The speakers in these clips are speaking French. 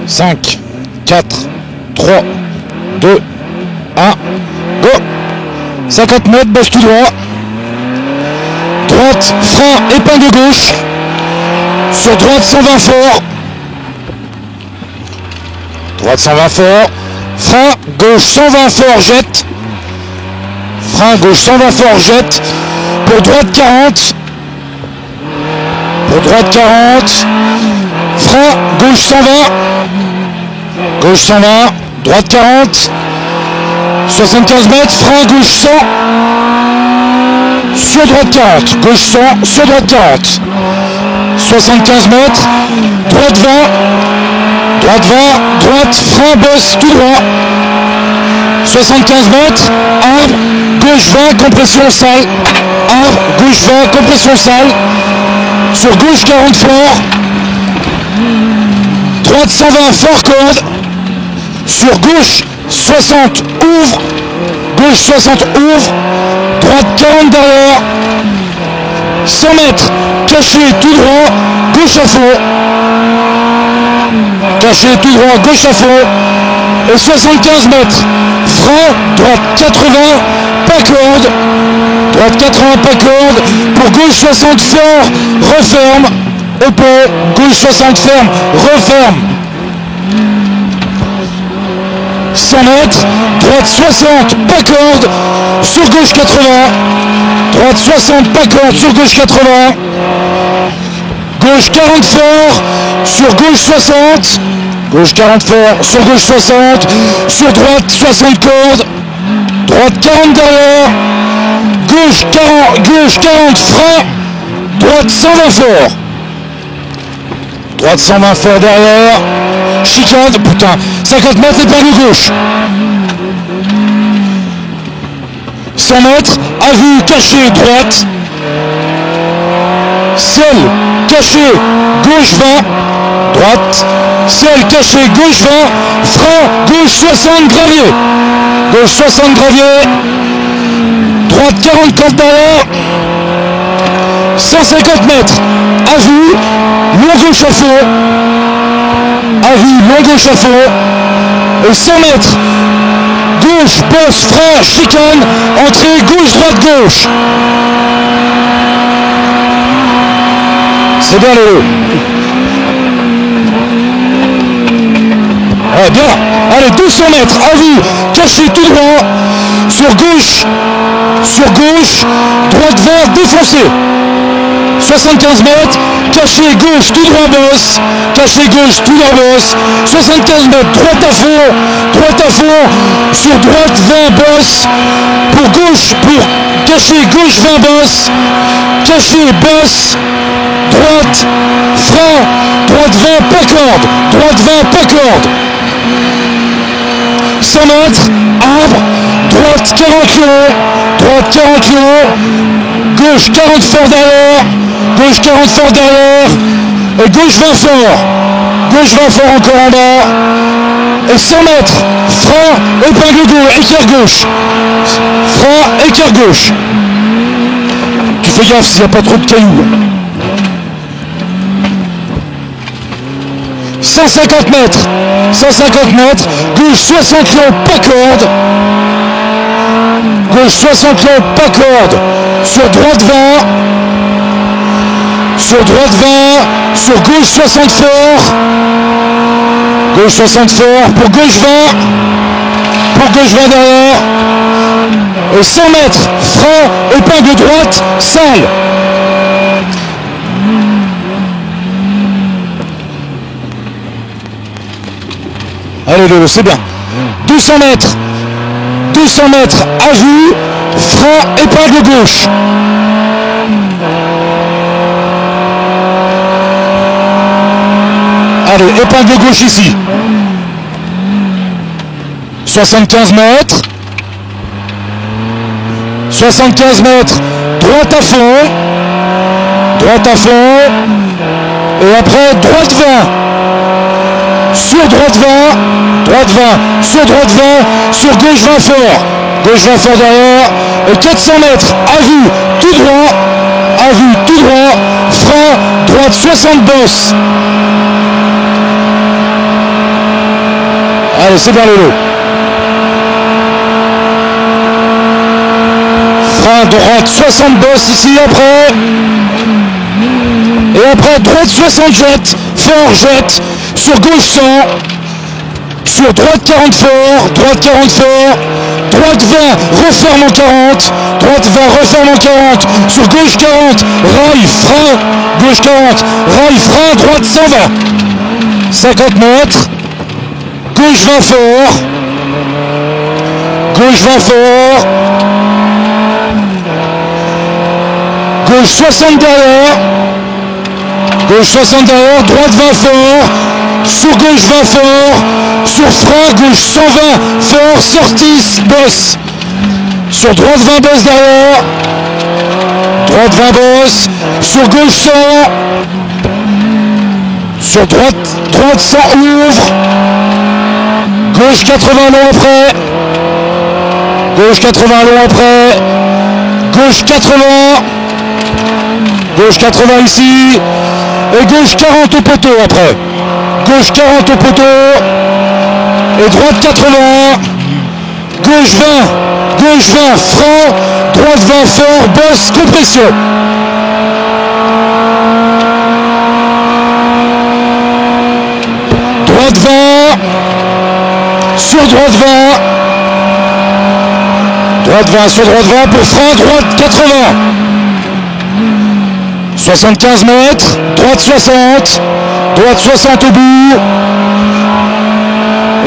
5, 4, 3, 2, 1, go. 50 mètres, bosse tout droit. Droite, frein, épingle gauche. Sur droite, 120 fort. Droite, 120 fort. Frein, gauche, 120 fort, jette. Frein, gauche, 120 fort, jette. Pour droite, 40. Pour droite, 40. Frein, gauche, 120. Gauche, 120. Droite, 40. 75 mètres, frein, gauche, 100. Sur droite, 40. Gauche, 100. Sur droite, 40. 75 mètres. Droite, 20. Droite 20, droite, frein, bosse, tout droit. 75 mètres, arbre, gauche 20, compression sale. Arbre, gauche 20, compression sale. Sur gauche 40 fort. Droite 120, fort corde. Sur gauche 60, ouvre. Gauche 60, ouvre. Droite 40 derrière. 100 mètres, caché, tout droit. Gauche à fond. Caché tout droit, gauche à fond. Et 75 mètres. Frein, droite 80, pas corde. Droite 80, pas corde. Pour gauche 60 fort, referme. Épée, gauche 60 ferme, referme. 100 mètres. Droite 60, pas corde. Sur gauche 80. Droite 60, pas corde. Sur gauche 80. Gauche 40 fort, sur gauche 60, gauche 40 fort, sur gauche 60, sur droite 60 cordes, droite 40 derrière, gauche 40 frein, droite 120 fort, droite 120 fort derrière, chicane, putain, 50 mètres épingle gauche, 100 mètres, à vue, caché, droite, ciel, caché, gauche 20, droite, ciel caché, gauche 20, frein, gauche 60, gravier, gauche 60, gravier, droite 40 cordes derrière, 150 mètres, à vue, long gauche à fond, à vue, long gauche à fond, et 100 mètres, gauche, bosse, frein, chicane, entrée, gauche, droite, gauche. C'est bien le. Ouais, bien. Allez, 200 mètres, à vue, caché tout droit, sur gauche, droite 20, défoncé. 75 mètres, caché gauche, tout droit bosse, caché gauche, tout droit bosse. 75 mètres, droite à fond, sur droite 20 bosse, pour gauche, pour caché gauche 20 bosse, caché bosse. Droite, frein, droite 20, pas corde, droite 20, pas corde. 100 mètres, arbre, droite 40 kg, gauche 40 fort derrière, gauche 40 fort derrière, et gauche 20 fort encore en bas, et 100 mètres, frein, épingle gauche, écart gauche, frein, écart gauche. Tu fais gaffe s'il n'y a pas trop de cailloux. 150 mètres, gauche 60 kg, pas corde, gauche 60 kg, pas corde, sur droite 20, sur gauche 60 fort, pour gauche 20 derrière, et 100 mètres, frein, épingle droite, sale. Allez Lolo, c'est bien. 200 mètres, à vue, frein, épingle gauche. Allez, épingle gauche ici. 75 mètres. 75 mètres, droite à fond. Et après, droite 20. Sur droite 20, sur droite 20, sur gauche 20 fort. Gauche 20 fort derrière. Et 400 mètres, à vue, tout droit, frein, droite 60 bosse. Allez, c'est bien le lot. Frein droite 60 bosses ici après. Et après droite 60 jette, fort jette, sur gauche 100, sur droite 40 fort, droite 40 fort, droite 20, referme en 40, droite 20, referme en 40, sur gauche 40, rail, frein, gauche 40, rail, frein, droite 120, 50 mètres, gauche 20 fort, gauche 20 fort, gauche 60 derrière, gauche 60 derrière, droite 20 fort, sur gauche 20 fort, sur frein, gauche 120 fort, sortie, bosse, sur droite 20 bosse derrière, droite 20 bosse, sur gauche 100, sur droite 100 ouvre, gauche 80 long après, gauche 80 long après, gauche 80, gauche 80 ici, et gauche 40 au poteau après. Gauche 40 au poteau, et droite 80, gauche 20, frein, droite 20 fort, bosse, compression. Droite 20, sur droite 20, droite 20 sur droite 20 pour frein, droite 80. 75 mètres, droite 60, droite 60 au bout,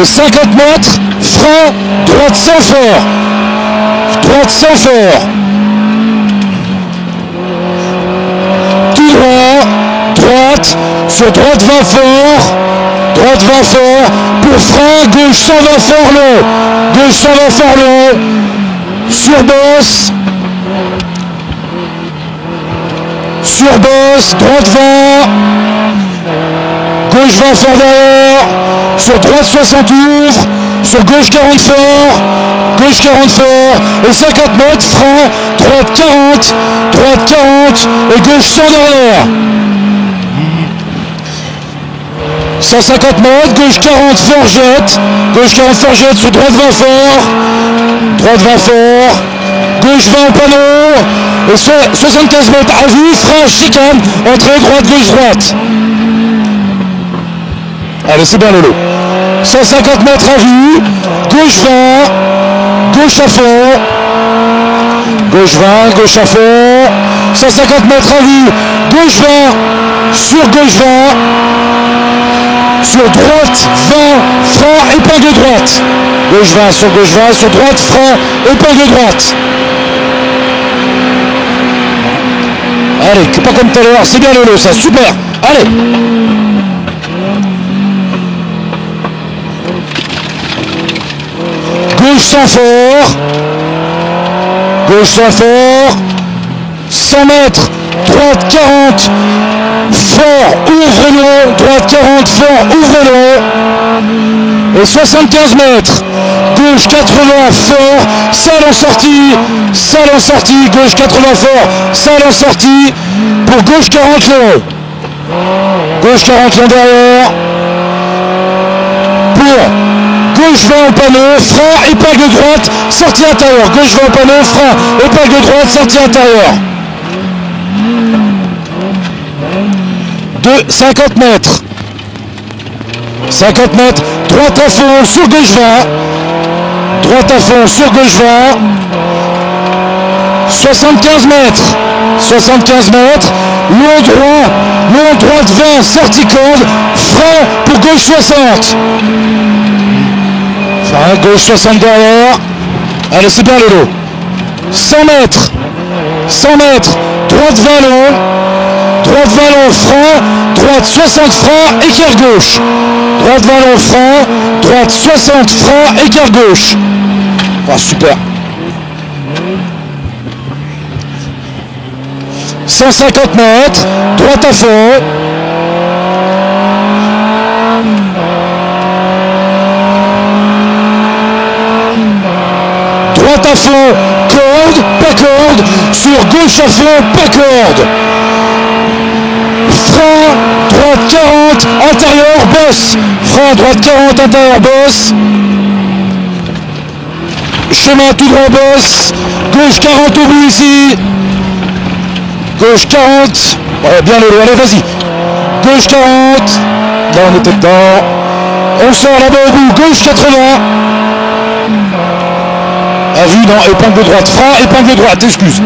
et 50 mètres, frein, droite 100 fort, droite 100 fort, tout droit, droite, sur droite 20 fort, droite 20 fort, pour frein, gauche 120 fort long, gauche 120 fort long, sur bosse, sur bosse, droite 20, gauche 20 fort derrière, sur droite 60 ouvre, sur gauche 40 fort, gauche 40 fort, et 50 mètres, frein, droite 40, et gauche 100 derrière. 150 mètres, gauche 40 fort jette, gauche 40 fort jette, sur droite 20 fort, droite 20 fort, gauche 20 au panneau, et 75 mètres à vue, frein, chicane, entrée, droite, gauche, droite. Allez, c'est bien le lot. 150 mètres à vue, gauche 20, gauche à fond, gauche 20, gauche à fond, 150 mètres à vue, gauche 20, sur gauche 20, sur droite 20, frein, épingle droite. Gauche 20, sur gauche 20, sur droite, frein, épingle droite. Allez, pas comme tout à l'heure, c'est bien le lot ça, super. Allez. Gauche 100 fort, gauche 100 fort, 100 mètres, droite 40, fort, ouvre long, droite 40, fort, ouvre long, et 75 mètres, gauche 80 fort, salle en sortie, gauche 80 fort, salle en sortie, pour gauche 40 long, gauche 40 long derrière, pour gauche 20 au panneau, frein, épingle droite, sortie intérieure, gauche 20 au panneau, frein, épingle droite, sortie intérieure. 50 mètres. 50 mètres, droite à fond, sur gauche 20. Droite à fond, sur gauche 20. 75 mètres. 75 mètres, long droite 20, sortie corde, frein pour gauche 60. Frein, gauche 60 derrière. Allez, c'est bien le lot. 100 mètres. 100 mètres, droite 20 long. Droite 20 long, frein, droite 60 frein, écart gauche. Droite 20 long, frein, droite 60 frein, écart gauche. Oh, super. 150 mètres, droite à fond. Droite à fond, corde, pas corde. Sur gauche à fond, pas corde. Frein, droite 40. intérieur, bosse. Frein, droite 40, intérieur, bosse. Chemin tout droit, bosse. Gauche 40 au bout ici. Gauche 40. Ouais, bien le allez, vas-y. Gauche 40. Là, on était dedans. On sort là-bas au bout. Gauche 80. À vue, non, épingle droite. Frein, épingle droite, excuse.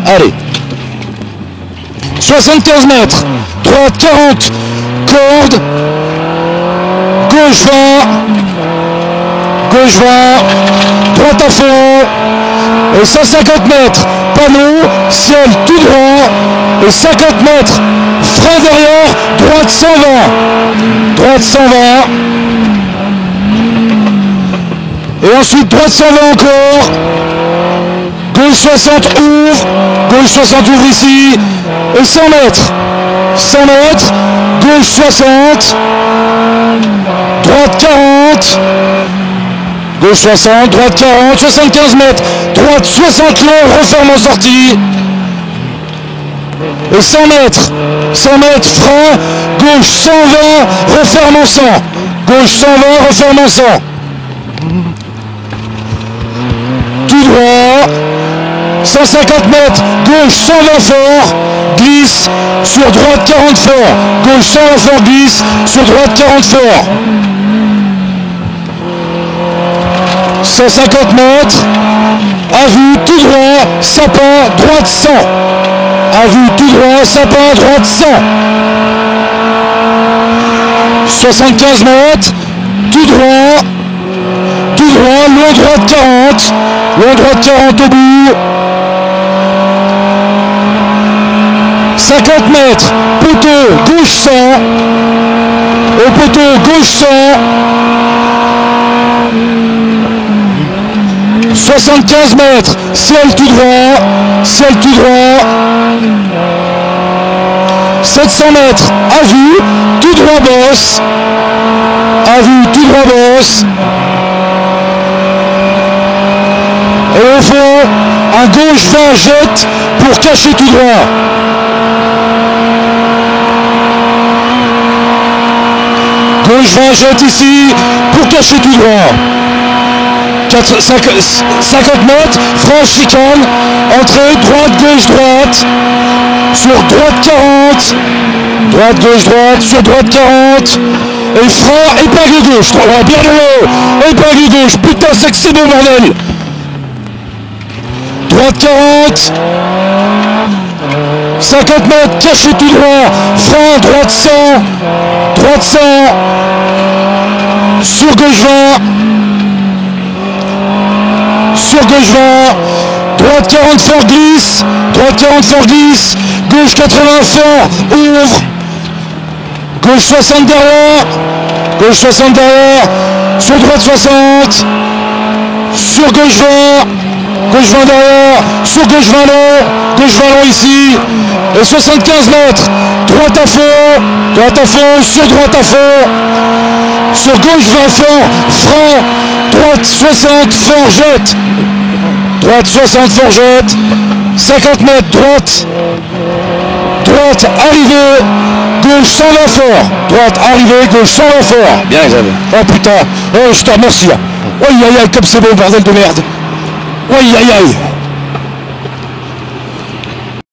Allez. 75 mètres. Droite 40. Corde. Gauche 20. Gauche 20. Droite à fond. Et 150 mètres. Panneau. Ciel tout droit. Et 50 mètres. Frein derrière. Droite 120. Droite 120. Et ensuite droite 120 encore. Gauche 60 ouvre. Gauche 60 ouvre ici. Et 100 mètres. 100 mètres. Gauche 60. Droite 40. Gauche 60. Droite 40. 75 mètres. Droite 60 long. Referme en sortie. Et 100 mètres. 100 mètres. Frein. Gauche 120. Referme en 100. Gauche 120. Referme en 100. Tout droit. 150 mètres, gauche 120 fort, glisse, sur droite 40 fort, gauche 120 fort, glisse, sur droite 40 fort. 150 mètres, à vue tout droit, sapin, droite 100. À vue tout droit, sapin, droite 100. 75 mètres, tout droit, long droite 40, long droite 40 au bout. 50 mètres, poteau, gauche 100, au poteau, gauche 100, 75 mètres, ciel tout droit, 700 mètres, à vue, tout droit bosse, et au fond, un gauche 20 jette pour cacher tout droit. Gauche 20 jette ici pour cacher tout droit. 50 mètres, franche chicane, entrée, droite, gauche, droite, sur droite 40, droite, gauche, droite, sur droite 40, et frein, épingle gauche, bien de haut, épingle gauche, putain c'est que c'est beau bordel. Droite 40, 50 mètres, caché tout droit, frein, droite 100, sur gauche 20, droite 40 fort glisse, gauche 80 fort, ouvre, gauche 60 derrière, sur droite 60, sur gauche 20 derrière, sur gauche 20 long ici, et 75 mètres, droite à fond, sur droite à fond, sur gauche 20 fort, frein, droite 60 fort jette, 50 mètres, droite arrivée, gauche 120 fort, droite arrivée, gauche 120 fort. Bien Xavier. Oh putain, oh je te remercie là. Aïe aïe aïe, comme c'est beau bordel de merde. Aïe aïe aïe.